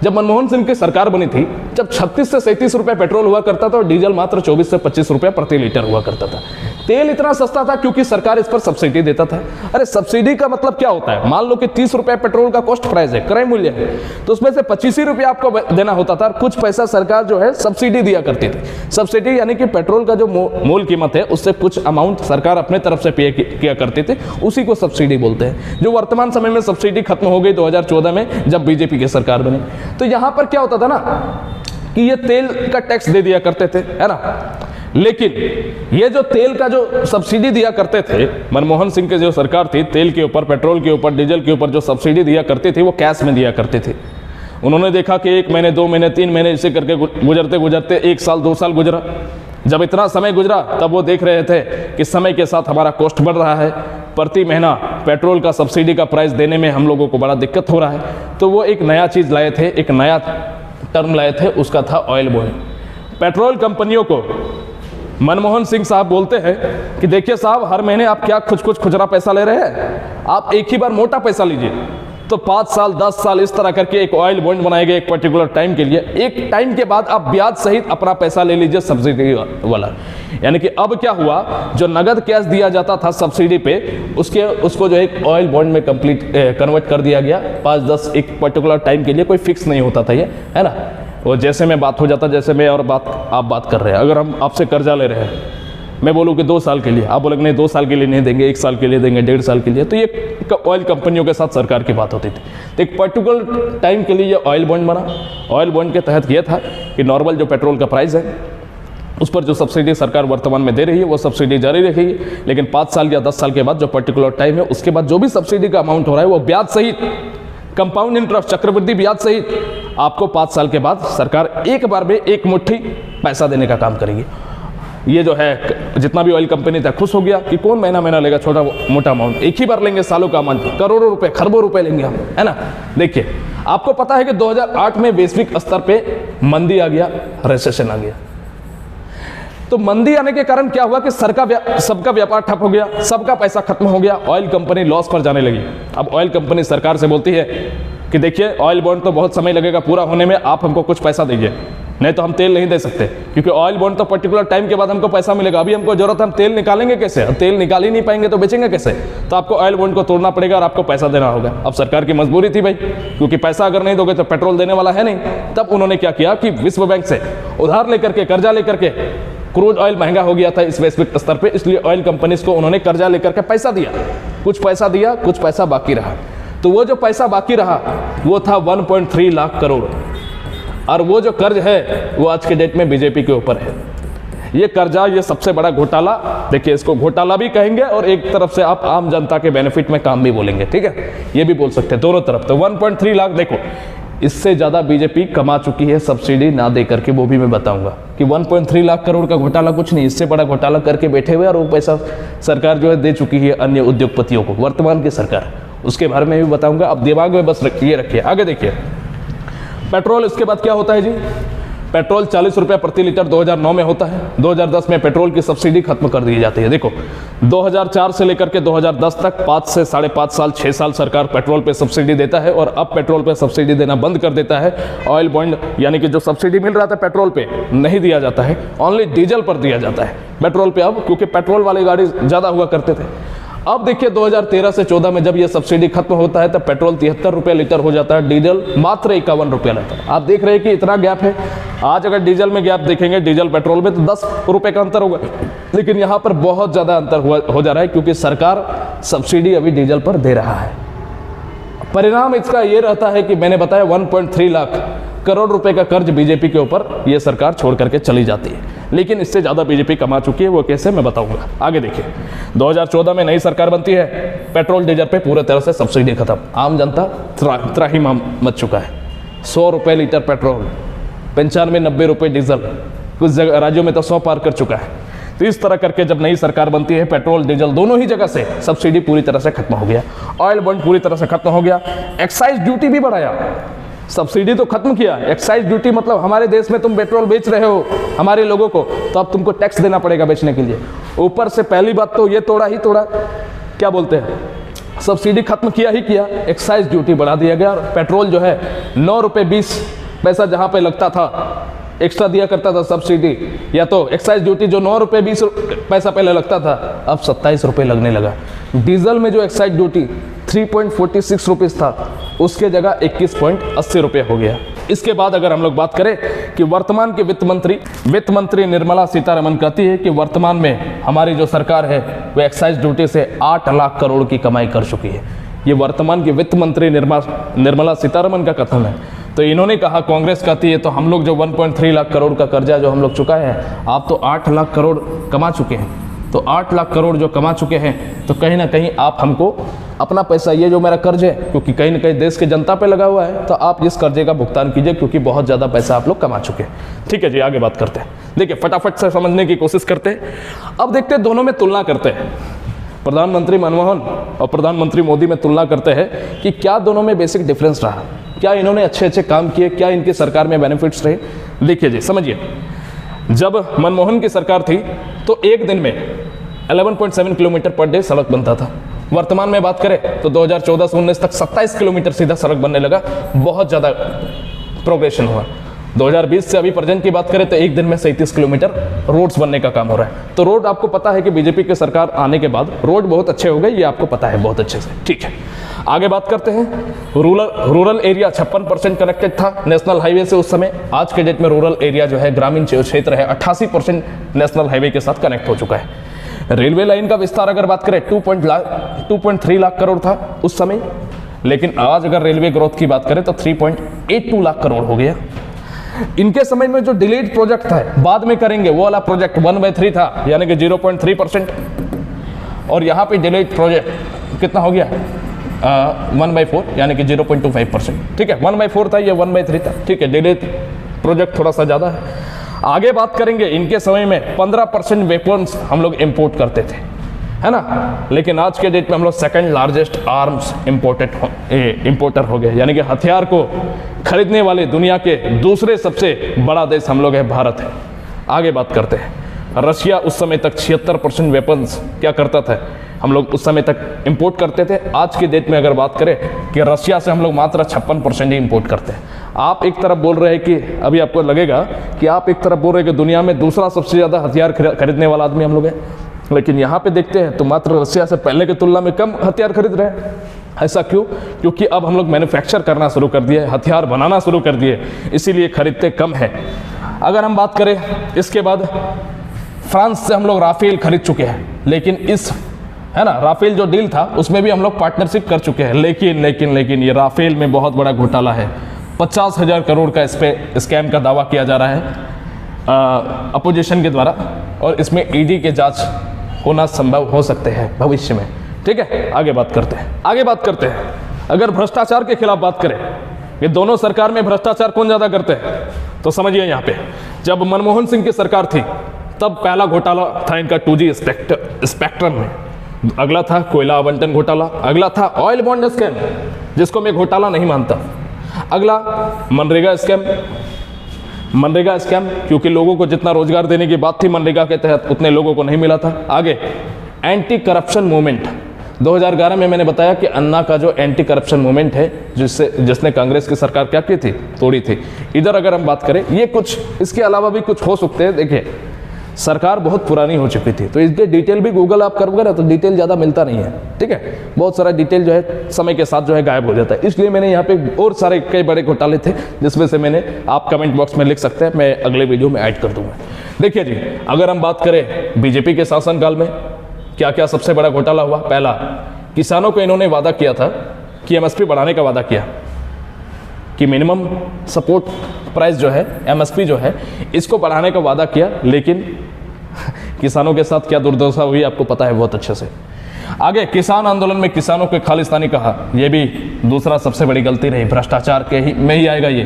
जब मनमोहन सिंह की सरकार बनी थी, जब 36 से 37 रुपए पेट्रोल हुआ करता था और डीजल मात्र 24 से 25 रुपए प्रति लीटर हुआ करता था। तेल इतना सस्ता था क्योंकि सरकार इस पर सब्सिडी देता था। अरे सब्सिडी का मतलब क्या होता है, मान लो कि 30 रुपए पेट्रोल का कॉस्ट प्राइस है, क्रय मूल्य है, तो उसमें से 25 रुपए आपको देना होता था और कुछ पैसा सरकार जो है सब्सिडी दिया करती थी। सब्सिडी यानी कि पेट्रोल का जो मूल कीमत है उससे कुछ अमाउंट सरकार अपने तरफ से पे किया करती थी, उसी को सब्सिडी बोलते हैं। जो वर्तमान समय में सब्सिडी खत्म हो गई 2014 में जब बीजेपी की सरकार बनी। तो यहां पर क्या होता था ना कि ये तेल का टैक्स दे दिया करते थे, है ना, लेकिन ये जो तेल का जो सब्सिडी दिया करते थे, मनमोहन सिंह की जो सरकार थी, तेल के ऊपर, पेट्रोल के ऊपर, डीजल के ऊपर जो सब्सिडी दिया करती थी वो कैश में दिया करती थी। उन्होंने देखा कि 1 महीने, 2 महीने, 3 महीने ऐसे करके गुजरते गुजरते 1 साल, 2 साल गुजरा। जब इतना समय गुजरा तब वो देख रहे थे कि समय के साथ हमारा कॉस्ट बढ़ रहा है, प्रति महीना पेट्रोल का सब्सिडी का प्राइस देने में हम लोगों को बड़ा दिक्कत हो रहा है। तो वो एक नया चीज़ लाए थे, एक नया टर्म लाए थे, उसका था ऑयल बॉन्ड। पेट्रोल कंपनियों को मनमोहन सिंह साहब बोलते हैं कि देखिए साहब, हर महीने आप क्या कुछ खुजरा पैसा ले रहे हैं, आप एक ही बार मोटा पैसा लीजिए। तो 5 साल, 10 साल इस तरह करके एक ऑयल बॉन्ड बनाए गए एक पर्टिकुलर टाइम के लिए। एक टाइम के बाद आप ब्याज सहित अपना पैसा ले लीजिए सब्सिडी वाला। यानी कि अब क्या हुआ, जो नगद कैश दिया जाता था सब्सिडी पे, उसको जो एक ऑयल बॉन्ड में कन्वर्ट कर दिया गया। 5-10 एक पर्टिकुलर टाइम के लिए, कोई फिक्स नहीं होता था ये, है ना। वो जैसे में बात हो जाता, जैसे में और आप बात कर रहे हैं। अगर हम आपसे कर्जा ले रहे हैं, मैं बोलूँ कि 2 साल के लिए, आप बोलेंगे नहीं 2 साल के लिए नहीं देंगे, 1 साल के लिए देंगे, 1.5 साल के लिए। तो ये ऑयल कंपनियों के साथ सरकार की बात होती थी। तो एक पर्टिकुलर टाइम के लिए ये ऑयल बॉन्ड बना। ऑयल बॉन्ड के तहत ये था कि नॉर्मल जो पेट्रोल का प्राइस है उस पर जो सब्सिडी सरकार वर्तमान में दे रही है वो सब्सिडी जारी रहेगी, लेकिन 5 साल या 10 साल के बाद जो पर्टिकुलर टाइम है उसके बाद जो भी सब्सिडी का अमाउंट हो रहा है वो ब्याज सहित, कंपाउंड इंटरेस्ट, चक्रवृद्धि ब्याज सहित आपको 5 साल के बाद सरकार एक बार में एक मुट्ठी पैसा देने का काम करेगी। ये जो है जितना भी ऑयल कंपनी था खुश हो गया कि कौन महीना लेगा छोटा मोटा अमाउंट, एक ही बार लेंगे सालों का अमाउंट, करोड़ों रुपए, खरबों रुपए लेंगे हम, है ना। देखिए आपको पता है कि 2008 में वैश्विक स्तर पे मंदी आ गया, रिसेशन आ गया। तो मंदी आने के कारण क्या हुआ कि सबका व्यापार ठप हो गया, सबका पैसा खत्म हो गया, ऑयल कंपनी लॉस पर जाने लगी। अब ऑयल कंपनी सरकार से बोलती है कि देखिए ऑयल बॉन्ड तो बहुत समय लगेगा पूरा होने में, आप हमको कुछ पैसा दीजिए। नहीं तो हम तेल नहीं दे सकते, क्योंकि ऑयल बॉन्ड तो पर्टिकुलर टाइम के बाद हमको पैसा मिलेगा। अभी हमको जरूरत है, हम तेल निकालेंगे कैसे? तेल निकाल ही नहीं पाएंगे तो बेचेंगे कैसे? तो आपको ऑयल बॉन्ड को तोड़ना पड़ेगा और आपको पैसा देना होगा। अब सरकार की मजबूरी थी भाई, क्योंकि पैसा अगर नहीं दोगे तो पेट्रोल देने वाला है नहीं। तब उन्होंने क्या किया कि विश्व बैंक से उधार लेकर के, कर्जा लेकर के, क्रूड ऑयल महंगा हो गया था इस वैश्विक स्तर पे, इसलिए ऑयल कंपनीज को उन्होंने कर्जा लेकर के पैसा दिया। कुछ पैसा दिया, कुछ पैसा बाकी रहा। तो वो जो पैसा बाकी रहा वो था 1.3 लाख करोड़, और वो जो कर्ज है वो आज के डेट में बीजेपी के ऊपर है। ये कर्जा, ये सबसे बड़ा घोटाला, देखिए इसको घोटाला भी कहेंगे और एक तरफ से आप आम जनता के बेनिफिट में काम भी बोलेंगे, ठीक है, ये भी बोल सकते हैं, दोनों तरफ। तो 1.3 लाख, देखो इससे ज़्यादा बीजेपी कमा चुकी है सब्सिडी ना दे करके, वो भी मैं बताऊंगा कि 1.3 लाख करोड़ का घोटाला कुछ नहीं, इससे बड़ा घोटाला करके बैठे हुए और वो पैसा सरकार जो है दे चुकी है अन्य उद्योगपतियों को, वर्तमान की सरकार, उसके बारे में भी बताऊंगा। अब दिमाग में बस ये रखिए। आगे देखिए, पेट्रोल, इसके बाद क्या होता है जी? पेट्रोल 40 रुपये प्रति लीटर 2009 में होता है। 2010 में पेट्रोल की सब्सिडी खत्म कर दी जाती है। देखो 2004 से लेकर के 2010 तक 5 से 5.5 साल, 6 साल सरकार पेट्रोल पे सब्सिडी देता है, और अब पेट्रोल पे सब्सिडी देना बंद कर देता है। ऑयल बॉन्ड यानी कि जो सब्सिडी मिल रहा था पेट्रोल पे नहीं दिया जाता है, ओनली डीजल पर दिया जाता है। पेट्रोल पे अब, क्योंकि पेट्रोल वाली गाड़ी ज़्यादा हुआ करते थे। अब देखिए 2013 से 14 में जब ये सब्सिडी खत्म होता है तब पेट्रोल 73 रुपये लीटर हो जाता है, डीजल मात्र 51 रुपये लीटर। आप देख रहे हैं कि इतना गैप है। आज अगर डीजल में गैप देखेंगे, डीजल पेट्रोल में, तो 10 रुपये का अंतर होगा, लेकिन यहाँ पर बहुत ज़्यादा अंतर हो जा रहा है, क्योंकि सरकार सब्सिडी अभी डीजल पर दे रहा है। परिणाम इसका ये रहता है कि मैंने बताया 1.3 लाख करोड़ रुपए का कर्ज बीजेपी के ऊपर ये सरकार छोड़ करके चली जाती है, लेकिन इससे ज़्यादा बीजेपी कमा चुकी है। वो कैसे, मैं बताऊंगा। आगे देखिए, 2014 में नई सरकार बनती है, पेट्रोल डीजल पे पूरे तरह से सब्सिडी खत्म, आम जनता त्राहिमाम मच चुका है। 100 रुपये लीटर पेट्रोल, 95-90 रुपये डीजल, कुछ जगह राज्यों में तो 100 पार कर चुका है। तो इस तरह करके जब नई सरकार बनती है, पेट्रोल डीजल दोनों ही जगह से सब्सिडी पूरी तरह से खत्म हो गया, ऑयल बॉन्ड पूरी तरह से खत्म हो गया, एक्साइज ड्यूटी भी बढ़ाया। सब्सिडी तो खत्म किया, एक्साइज ड्यूटी मतलब हमारे देश में तुम पेट्रोल बेच रहे हो हमारे लोगों को, तो अब तुमको टैक्स देना पड़ेगा बेचने के लिए। ऊपर से पहली बात तो ये तोड़ा ही तोड़ा, क्या बोलते हैं, सब्सिडी खत्म किया ही किया, एक्साइज ड्यूटी बढ़ा दिया गया। और पेट्रोल जो है 9 रुपये 20 पैसा जहाँ पे लगता था, एक्स्ट्रा दिया करता था सब्सिडी या तो एक्साइज ड्यूटी, जो 9 रुपये 20 पैसा पहले लगता था, अब 27 रुपये लगने लगा। डीजल में जो एक्साइज ड्यूटी 3.46 रुपीज़ था, उसके जगह 21.80 रुपये हो गया। इसके बाद अगर हम लोग बात करें कि वर्तमान के वित्त मंत्री निर्मला सीतारमण कहती है कि वर्तमान में हमारी जो सरकार है वो एक्साइज ड्यूटी से 8 लाख करोड़ की कमाई कर चुकी है। ये वर्तमान की वित्त मंत्री निर्मला सीतारमण का कथन है। तो इन्होंने कहा, कांग्रेस कहती है तो हम लोग जो 1.3 लाख करोड़ का कर्जा जो हम लोग चुकाए हैं, आप तो 8 लाख करोड़ कमा चुके हैं। तो 8 लाख करोड़ जो कमा चुके हैं, तो कहीं ना कहीं आप हमको अपना पैसा, ये जो मेरा कर्ज है, क्योंकि कहीं ना कहीं देश के जनता पे लगा हुआ है, तो आप इस कर्जे का भुगतान कीजिए, क्योंकि बहुत ज़्यादा पैसा आप लोग कमा चुके हैं। ठीक है जी, आगे बात करते हैं। देखिए फटाफट से समझने की कोशिश करते हैं। अब देखते हैं, दोनों में तुलना करते हैं, प्रधानमंत्री मनमोहन और प्रधानमंत्री मोदी में तुलना करते हैं कि क्या दोनों में बेसिक डिफरेंस रहा, क्या इन्होंने अच्छे अच्छे काम किए, क्या इनकी सरकार में बेनिफिट्स रहे। देखिए जी, समझिए, जब मनमोहन की सरकार थी तो एक दिन में 11.7 किलोमीटर पर डे सड़क बनता था। वर्तमान में बात करें तो 2014 से 19 तक 27 किलोमीटर सीधा सड़क बनने लगा, बहुत ज़्यादा प्रोग्रेशन हुआ। 2020 से अभी प्रेजेंट की बात करें तो एक दिन में 37 किलोमीटर रोड्स बनने का काम हो रहा है। तो रोड आपको पता है कि बीजेपी की सरकार आने के बाद रोड बहुत अच्छे हो गए, ये आपको पता है बहुत अच्छे से। ठीक है, आगे बात करते हैं। रूरल एरिया 56% कनेक्टेड था नेशनल हाईवे से उस समय। आज के डेट में रूरल एरिया जो है, ग्रामीण क्षेत्र है, 88% नेशनल हाईवे के साथ कनेक्ट हो चुका है। रेलवे लाइन का विस्तार अगर बात करें 2.3 लाख करोड़ था उस समय, लेकिन आज अगर रेलवे ग्रोथ की बात करें तो 3.82 लाख करोड़ हो गया। इनके समय में जो डिलेड प्रोजेक्ट था, बाद में करेंगे, वो वाला प्रोजेक्ट 1/3 था, यानी कि 0.3%, और यहाँ पे डिलेड प्रोजेक्ट कितना हो गया, 1/4 यानी कि 0.25%। ठीक है, 1/4 था, ये 1/3 था। ठीक है, डिलेड प्रोजेक्ट थोड़ा सा ज़्यादा है। आगे बात करेंगे, इनके समय में 15% वेपन्स हम लोग इंपोर्ट करते थे, है ना, लेकिन आज के डेट में हम लोग सेकंड लार्जेस्ट आर्म्स इंपोर्टर हो गए, यानी कि हथियार को खरीदने वाले दुनिया के दूसरे सबसे बड़ा देश हम लोग है, भारत है। आगे बात करते हैं, रशिया उस समय तक 76% वेपन्स क्या करता था, हम लोग उस समय तक इंपोर्ट करते थे। आज के डेट में अगर बात करें कि रशिया से हम लोग मात्र 56% ही इंपोर्ट करते हैं। आप एक तरफ बोल रहे हैं कि अभी आपको लगेगा कि आप एक तरफ बोल रहे हैं कि दुनिया में दूसरा सबसे ज़्यादा हथियार खरीदने वाला आदमी हम लोग हैं, लेकिन यहाँ पे देखते हैं तो मात्र रशिया से पहले की तुलना में कम हथियार खरीद रहे हैं। ऐसा क्यों? क्योंकि अब हम लोग मैन्युफैक्चर करना शुरू कर दिए, हथियार बनाना शुरू कर दिए, इसीलिए खरीदते कम है। अगर हम बात करें इसके बाद, फ्रांस से हम लोग राफेल खरीद चुके हैं, लेकिन इस है ना राफेल जो डील था उसमें भी हम लोग पार्टनरशिप कर चुके हैं, लेकिन ये राफेल में बहुत बड़ा घोटाला है। 50,000 करोड़ का इस पे स्कैम का दावा किया जा रहा है अपोजिशन के द्वारा, और इसमें ईडी के जांच होना संभव हो सकते हैं भविष्य में। ठीक है, आगे बात करते हैं। अगर भ्रष्टाचार के खिलाफ बात करें, ये दोनों सरकार में भ्रष्टाचार कौन ज़्यादा करते हैं, तो समझिए यहाँ पे जब मनमोहन सिंह की सरकार थी तब पहला घोटाला था इनका 2G स्पेक्ट्रम में, अगला था कोयला आवंटन घोटाला, अगला था ऑयल बॉन्ड स्कैम जिसको मैं घोटाला नहीं मानता, अगला मनरेगा स्कैम क्योंकि लोगों को जितना रोजगार देने की बात थी मनरेगा के तहत उतने लोगों को नहीं मिला था। आगे एंटी करप्शन मूवमेंट 2011 में मैंने बताया कि अन्ना का जो एंटी करप्शन मूवमेंट है जिसने कांग्रेस की सरकार क्या की थी, तोड़ी थी। इधर अगर हम बात करें ये कुछ, इसके अलावा भी कुछ हो सकते हैं। देखिए सरकार बहुत पुरानी हो चुकी थी तो इसके डिटेल भी गूगल आप करोगे ना तो डिटेल ज़्यादा मिलता नहीं है। ठीक है, बहुत सारा डिटेल जो है समय के साथ जो है गायब हो जाता है, इसलिए मैंने यहाँ पे और सारे कई बड़े घोटाले थे जिसमें से मैंने, आप कमेंट बॉक्स में लिख सकते हैं, मैं अगले वीडियो में ऐड कर दूंगा। देखिए जी, अगर हम बात करें बीजेपी के शासनकाल में क्या क्या सबसे बड़ा घोटाला हुआ। पहला, किसानों को इन्होंने वादा किया था कि एमएसपी बढ़ाने का वादा किया कि मिनिमम सपोर्ट प्राइस जो है, एमएसपी जो है, इसको बढ़ाने का वादा किया, लेकिन किसानों के साथ क्या दुर्दशा हुई आपको पता है बहुत अच्छे से। आगे किसान आंदोलन में किसानों के खालिस्तानी कहा, यह भी दूसरा सबसे बड़ी गलती रही, भ्रष्टाचार के ही में ही आएगा ये।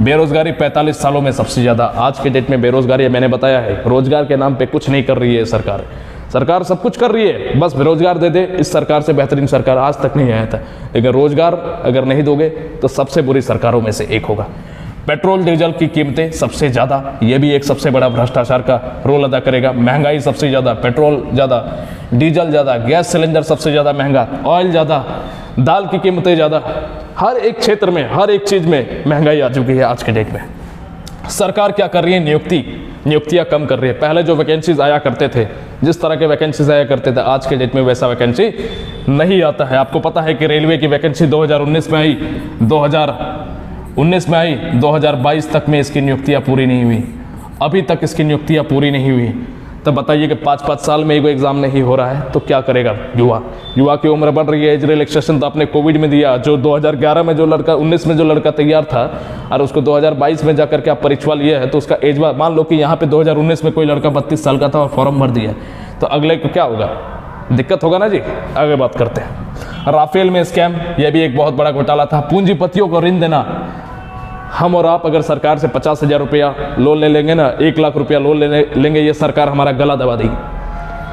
बेरोजगारी 45 सालों में सबसे ज़्यादा, आज के डेट में बेरोजगारी मैंने बताया है, रोजगार के नाम पे कुछ नहीं कर रही है सरकार सब कुछ कर रही है, बस बेरोजगार दे दे, इस सरकार से बेहतरीन सरकार आज तक नहीं आया था। लेकिन रोजगार अगर नहीं दोगे तो सबसे बुरी सरकारों में से एक होगा। पेट्रोल डीजल की कीमतें सबसे ज़्यादा, ये भी एक सबसे बड़ा भ्रष्टाचार का रोल अदा करेगा। महंगाई सबसे ज़्यादा, पेट्रोल ज़्यादा, डीजल ज़्यादा, गैस सिलेंडर सबसे ज़्यादा महंगा, ऑयल ज़्यादा, दाल की कीमतें ज़्यादा, हर एक क्षेत्र में, हर एक चीज़ में महंगाई आ चुकी है आज के डेट में। सरकार क्या कर रही है, नियुक्तियाँ कम कर रही है। पहले जो वैकेंसीज आया करते थे, जिस तरह के वैकेंसीज आया करते थे, आज के डेट में वैसा वैकेंसी नहीं आता है। आपको पता है कि रेलवे की वैकेंसी 2019 में आई, 2019 में आई, 2022 तक में इसकी नियुक्तियाँ पूरी नहीं हुई, अभी तक इसकी नियुक्तियाँ पूरी नहीं हुई। तब बताइए कि 5-5 साल में कोई एग्जाम नहीं हो रहा है तो क्या करेगा युवा की उम्र बढ़ रही है। एज रिलैक्सेशन तो आपने कोविड में दिया, जो 2011 में जो लड़का, 19 में जो लड़का तैयार था और उसको 2022 में जाकर के आप परीक्षा लिए है तो उसका एज, मान लो कि यहाँ पे 2019 में कोई लड़का 32 साल का था और फॉर्म भर दिया, तो अगले को क्या होगा, दिक्कत होगा ना जी। आगे बात करते हैं राफेल में स्कैम, यह भी एक बहुत बड़ा घोटाला था। पूंजीपतियों को ऋण देना, हम और आप अगर सरकार से 50,000 रुपया लोन ले लेंगे ना, 1 लाख रुपया लोन लेंगे, ये सरकार हमारा गला दबा देगी,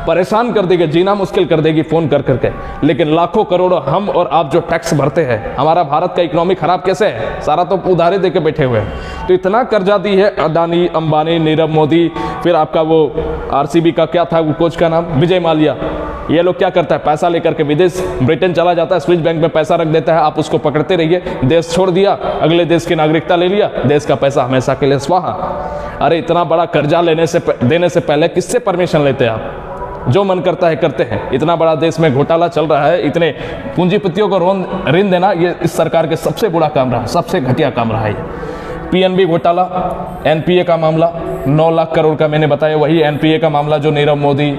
परेशान कर देगी, जीना मुश्किल कर देगी फ़ोन कर करके। लेकिन लाखों करोड़ों हम और आप जो टैक्स भरते हैं, हमारा भारत का इकोनॉमी खराब कैसे है, सारा तो उधारे दे के बैठे हुए हैं। तो इतना कर्जा दी है अडानी, अंबानी, नीरव मोदी, फिर आपका वो आरसीबी का क्या था वो कोच का नाम, विजय माल्या, ये लोग क्या करता है, पैसा लेकर के विदेश, ब्रिटेन चला जाता है, स्विस बैंक में पैसा रख देता है, आप उसको पकड़ते रहिए, देश छोड़ दिया, अगले देश की नागरिकता ले लिया, देश का पैसा हमेशा के लिए स्वाहा। अरे इतना बड़ा कर्जा देने से पहले किससे परमिशन लेते हैं आप? जो मन करता है करते हैं। इतना बड़ा देश में घोटाला चल रहा है, इतने पूंजीपतियों को ऋण देना, ये इस सरकार के सबसे बुरा काम रहा, सबसे घटिया काम रहा है। पीएनबी घोटाला, एनपीए का मामला, 9 लाख करोड़ का मैंने बताया, वही एनपीए का मामला जो नीरव मोदी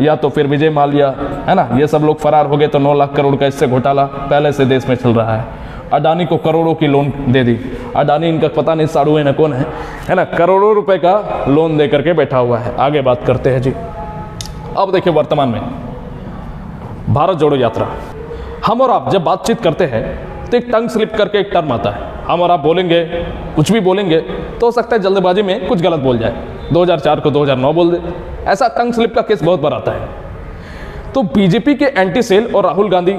या तो फिर विजय माल्या, है ना, ये सब लोग फरार हो गए तो 9 लाख करोड़ का इससे घोटाला पहले से देश में चल रहा है। अडानी को करोड़ों की लोन दे दी, अडानी इनका पता नहीं साड़ू है ना कौन है ना, करोड़ों रुपए का लोन दे करके बैठा हुआ है। आगे बात करते हैं जी। अब देखिए वर्तमान में भारत जोड़ो यात्रा, हम और आप जब बातचीत करते हैं तो एक टंग स्लिप करके एक टर्म आता है, हम और आप बोलेंगे, कुछ भी बोलेंगे तो हो सकता है जल्दबाजी में कुछ गलत बोल जाए, 2004 को 2009 बोल दे, ऐसा टंग स्लिप का केस बहुत बार आता है। तो बीजेपी के एंटी सेल और राहुल गांधी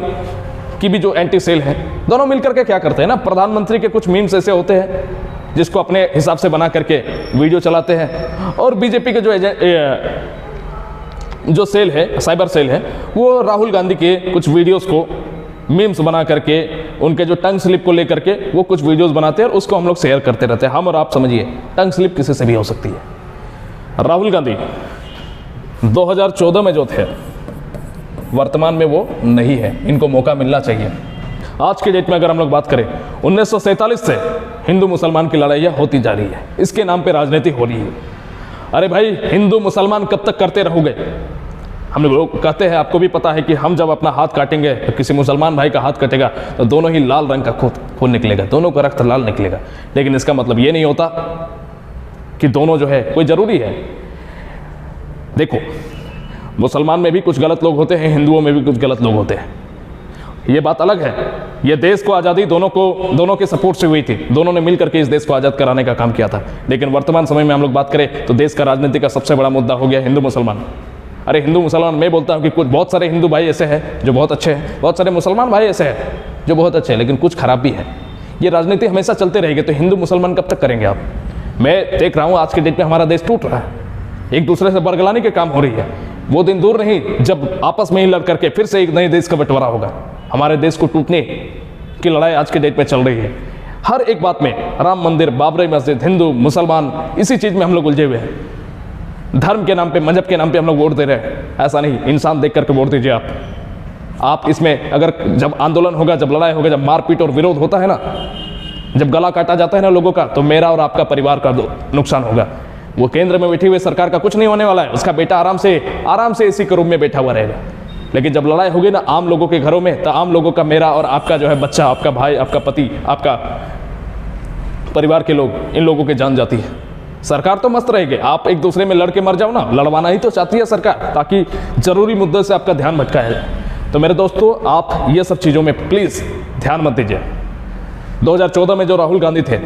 की भी जो एंटी सेल है, दोनों मिलकर के क्या करते हैं ना, प्रधानमंत्री के कुछ मीम्स ऐसे होते हैं जिसको अपने हिसाब से बना करके वीडियो चलाते हैं, और बीजेपी के जो सेल है, साइबर सेल है, वो राहुल गांधी के कुछ वीडियोस को मीम्स बना करके उनके जो टंग स्लिप को लेकर के वो कुछ वीडियोस बनाते हैं और उसको हम लोग शेयर करते रहते हैं। हम और आप समझिए, टंग स्लिप किसी से भी हो सकती है। राहुल गांधी 2014 में जो थे, वर्तमान में वो नहीं है, इनको मौका मिलना चाहिए। आज के डेट में अगर हम लोग बात करें, 1947 से हिंदू मुसलमान की लड़ाइयाँ होती जा रही है, इसके नाम पे राजनीति हो रही है। अरे भाई, हिंदू मुसलमान कब तक करते रहोगे? हम लोग कहते हैं, आपको भी पता है कि हम जब अपना हाथ काटेंगे तो किसी मुसलमान भाई का हाथ कटेगा तो दोनों ही लाल रंग का खून निकलेगा, दोनों का रक्त लाल निकलेगा। लेकिन इसका मतलब ये नहीं होता कि दोनों जो है कोई ज़रूरी है। देखो, मुसलमान में भी कुछ गलत लोग होते हैं, हिंदुओं में भी कुछ गलत लोग होते हैं, ये बात अलग है। ये देश को आज़ादी दोनों के सपोर्ट से हुई थी, दोनों ने मिलकर के इस देश को आज़ाद कराने का काम किया था। लेकिन वर्तमान समय में हम लोग बात करें तो देश का राजनीति का सबसे बड़ा मुद्दा हो गया हिंदू मुसलमान। अरे हिंदू मुसलमान, मैं बोलता हूँ कि कुछ बहुत सारे हिंदू भाई ऐसे हैं जो बहुत अच्छे हैं, बहुत सारे मुसलमान भाई ऐसे हैं जो बहुत अच्छे हैं, लेकिन कुछ खराब भी है। ये राजनीति हमेशा चलते रहेगी, तो हिंदू मुसलमान कब तक करेंगे आप? मैं देख रहा हूँ आज के डेट में हमारा देश टूट रहा है, एक दूसरे से बरगलाने के काम हो रही है। वो दिन दूर नहीं जब आपस में ही लड़ करके फिर से एक नए देश का बंटवारा होगा। हमारे देश को टूटने की लड़ाई आज के डेट में चल रही है। हर एक बात में राम मंदिर, बाबरी मस्जिद, हिंदू मुसलमान, इसी चीज़ में हम लोग उलझे हुए हैं। धर्म के नाम पे, मजहब के नाम पे हम लोग वोट दे रहे हैं। ऐसा नहीं, इंसान देख करके वोट दीजिए आप इसमें अगर जब आंदोलन होगा, जब लड़ाई होगा, जब मारपीट और विरोध होता है ना, जब गला काटा जाता है ना लोगों का, तो मेरा और आपका परिवार का नुकसान होगा। वो केंद्र में बैठी हुई सरकार का कुछ नहीं होने वाला है, उसका बेटा आराम से इसी के रूम में बैठा हुआ रहेगा। लेकिन जब लड़ाई होगी ना आम लोगों के घरों में, तो आम लोगों का, मेरा और आपका जो है बच्चा, आपका भाई, आपका पति, आपका परिवार के लोग, इन लोगों की जान जाती है। सरकार तो मस्त रहेगी, आप एक दूसरे में लड़के मर जाओ ना, लड़वाना ही तो चाहती है सरकार, ताकि जरूरी मुद्दे से आपका ध्यान भटकाया जाए। तो मेरे दोस्तों, आप ये सब चीज़ों में प्लीज़ ध्यान मत दीजिए। 2014 में जो राहुल गांधी थे,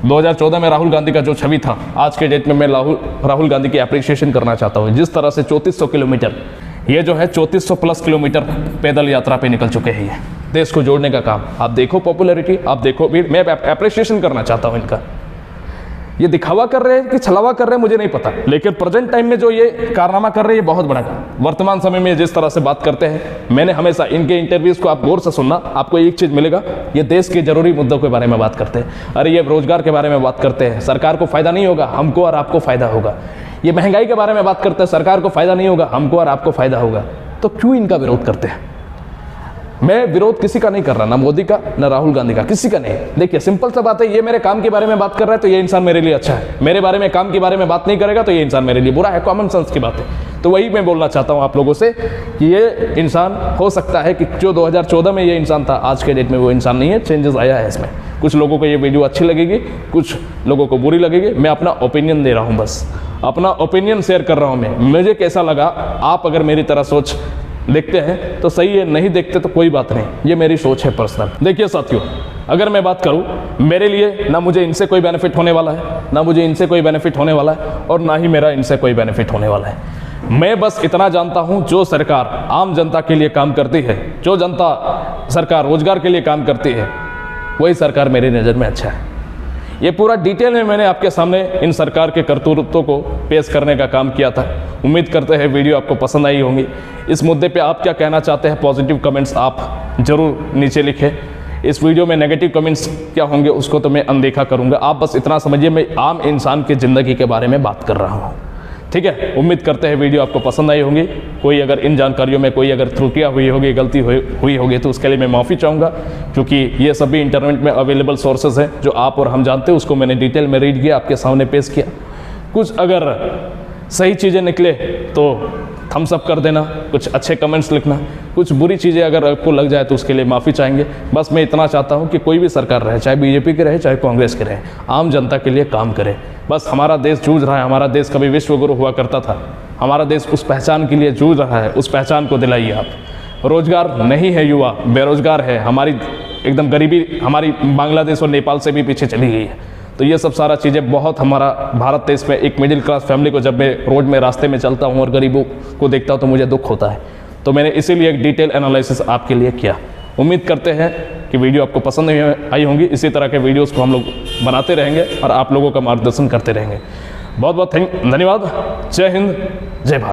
2014 में राहुल गांधी का जो छवि था, आज के डेट में मैं राहुल गांधी की अप्रिसिएशन करना चाहता हूँ। जिस तरह से 3400 किलोमीटर, ये जो है 3400 प्लस किलोमीटर पैदल यात्रा पे निकल चुके हैं, ये देश को जोड़ने का काम। आप देखो पॉपुलैरिटी, आप देखो, मैं अप्रिसिएशन करना चाहता हूँ इनका। ये दिखावा कर रहे हैं कि छलावा कर रहे हैं मुझे नहीं पता, लेकिन प्रेजेंट टाइम में जो ये कारनामा कर रहे हैं, ये बहुत बड़ा काम। वर्तमान समय में जिस तरह से बात करते हैं, मैंने हमेशा इनके इंटरव्यूज़ को आप गौर से सुनना, आपको एक चीज़ मिलेगा, ये देश के जरूरी मुद्दों के बारे में बात करते हैं। अरे ये रोजगार के बारे में बात करते हैं, सरकार को फायदा नहीं होगा, हमको और आपको फायदा होगा। ये महंगाई के बारे में बात करते हैं, सरकार को फायदा नहीं होगा, हमको और आपको फायदा होगा। तो क्यों इनका विरोध करते हैं? मैं विरोध किसी का नहीं कर रहा, ना मोदी का, ना राहुल गांधी का, किसी का नहीं। देखिए सिंपल सा बात है, ये मेरे काम के बारे में बात कर रहा है तो ये इंसान मेरे लिए अच्छा है, मेरे बारे में, काम के बारे में बात नहीं करेगा तो ये इंसान मेरे लिए बुरा है। कॉमन सेंस की बात है। तो वही मैं बोलना चाहता हूँ आप लोगों से कि ये इंसान हो सकता है कि जो 2014 में ये इंसान था, आज के डेट में वो इंसान नहीं है, चेंजेस आया है इसमें। कुछ लोगों को ये वीडियो अच्छी लगेगी, कुछ लोगों को बुरी लगेगी। मैं अपना ओपिनियन दे रहा हूँ, बस अपना ओपिनियन शेयर कर रहा हूँ मैं। मुझे कैसा लगा, आप अगर मेरी तरह सोच देखते हैं तो सही है, नहीं देखते तो कोई बात नहीं, ये मेरी सोच है पर्सनल। देखिए साथियों, अगर मैं बात करूं, मेरे लिए ना मुझे इनसे कोई बेनिफिट होने वाला है, ना मुझे इनसे कोई बेनिफिट होने वाला है, और ना ही मेरा इनसे कोई बेनिफिट होने वाला है। मैं बस इतना जानता हूं, जो सरकार आम जनता के लिए काम करती है, जो जनता सरकार रोजगार के लिए काम करती है, वही सरकार मेरी नज़र में अच्छा है। ये पूरा डिटेल में मैंने आपके सामने इन सरकार के करतूतों को पेश करने का काम किया था। उम्मीद करते हैं वीडियो आपको पसंद आई होंगी। इस मुद्दे पे आप क्या कहना चाहते हैं, पॉजिटिव कमेंट्स आप जरूर नीचे लिखें। इस वीडियो में नेगेटिव कमेंट्स क्या होंगे उसको तो मैं अनदेखा करूंगा। आप बस इतना समझिए, मैं आम इंसान की ज़िंदगी के बारे में बात कर रहा हूँ, ठीक है। उम्मीद करते हैं वीडियो आपको पसंद आई होगी। कोई अगर इन जानकारियों में कोई अगर त्रुटियाँ हुई होगी, गलती हुई होगी, तो उसके लिए मैं माफ़ी चाहूँगा, क्योंकि ये सभी इंटरनेट में अवेलेबल सोर्सेज हैं जो आप और हम जानते हैं, उसको मैंने डिटेल में रीड किया, आपके सामने पेश किया। कुछ अगर सही चीज़ें निकले तो थम्स अप कर देना, कुछ अच्छे कमेंट्स लिखना, कुछ बुरी चीज़ें अगर आपको लग जाए तो उसके लिए माफ़ी चाहेंगे। बस मैं इतना चाहता हूँ कि कोई भी सरकार रहे, चाहे बीजेपी की रहे, चाहे कांग्रेस की रहे, आम जनता के लिए काम करे। बस हमारा देश जूझ रहा है, हमारा देश कभी विश्व गुरु हुआ करता था, हमारा देश उस पहचान के लिए जूझ रहा है, उस पहचान को दिलाइए आप। रोजगार नहीं है, युवा बेरोजगार है, हमारी एकदम गरीबी हमारी बांग्लादेश और नेपाल से भी पीछे चली गई है। तो ये सब सारा चीज़ें बहुत, हमारा भारत देश में एक मिडिल क्लास फैमिली को जब मैं रोड में रास्ते में चलता हूँ और गरीबों को देखता हूँ तो मुझे दुख होता है। तो मैंने इसीलिए एक डिटेल एनालिसिस आपके लिए किया। उम्मीद करते हैं कि वीडियो आपको पसंद आई होंगी। इसी तरह के वीडियोस को हम लोग बनाते रहेंगे और आप लोगों का मार्गदर्शन करते रहेंगे। बहुत बहुत धन्यवाद। जय हिंद, जय भारत।